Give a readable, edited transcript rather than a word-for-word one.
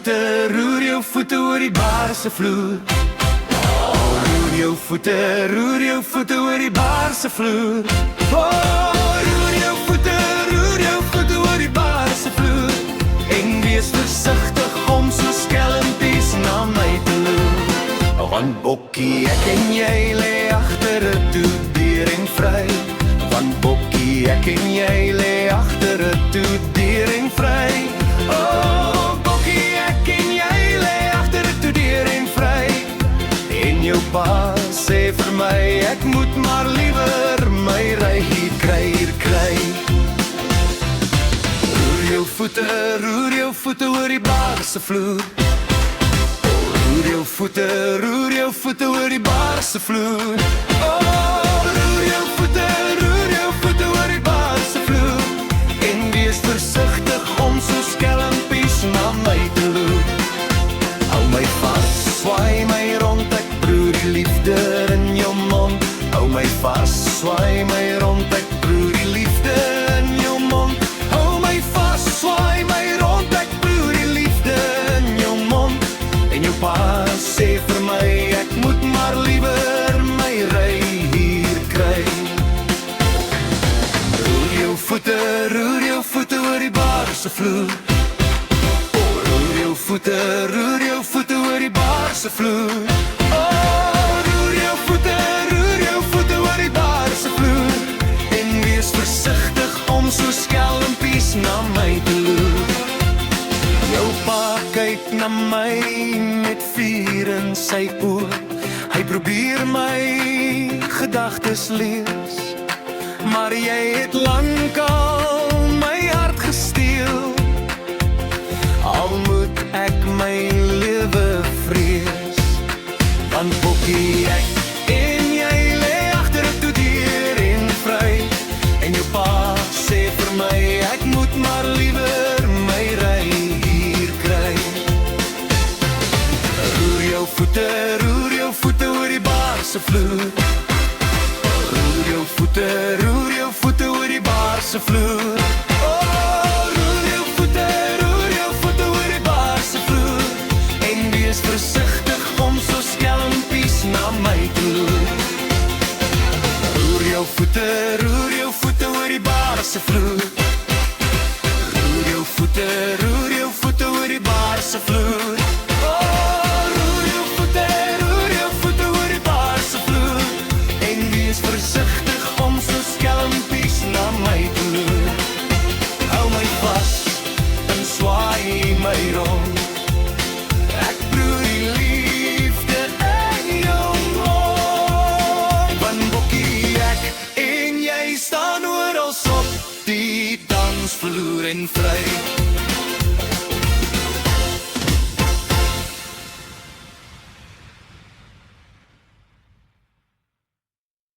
roer jou voete oor die bar se vloer. Roer jou voete oor die bar se vloer. Roer jou voete oor die bar se vloer. En wees versigtig om so skelmpies na my te loer. Want bokkie, ek en jy lê agter 'n deur en vry. Want bokkie, ek en jy lê agter 'n deur en vry. Oh, bokkie, ek en jy lê agter 'n deur en vry. En jou pa sê vir my, ek moet maar liewer my ry hier kry. Roer jou voete oor die bar se vloer. Roer jou voete oor die bar se vloer. Oh, roer jou voete oor die bar se vloer. En wees versigtig om so skelmpies na my te loer. Hou my vas, swaai my rond, ek broer die liefde in jou mond. Hou my vas, swaai my rond, ek broer die liefde in jou mond. Hou my vas, swaai my rond, ek broer die liefde in jou mond. En jou pa sê vir my, ek moet maar liewer my ry hier kry. Roer jou voete oor die bar se vloer. Roer jou voete oor die bar se vloer. Oh, roer jou voete oor die bar se vloer. En wees versigtig om so skelmpies na my te loer. Jou pa kyk na my met vuur in sy oë. Hy probeer my gedagtes lees, maar jy het lankal my hart gesteel. Al moet ek my lewe vrees, want bokkie, ek en jy lê agter 'n deur en vry. En jou pa sê vir my, ek moet maar liewer my ry hier kry. Roer jou voete oor die bar se vloer. Roer jou voete oor die bar se vloer. Oh, roer jou voete oor die bar se vloer. En wees versigtig om so skelmpies na my te loer. Roer jou voete oor die bar se vloer. Roer jou voete oor die bar se vloer. Oh, roer jou voete oor die bar se vloer. En wees versigtig om so skelmpies na my te loer. Hou my vas en swaai my rond, ek broer die liefde in jou mond. Want bokkie, ek en jy staan oral op die dansvloer en vry.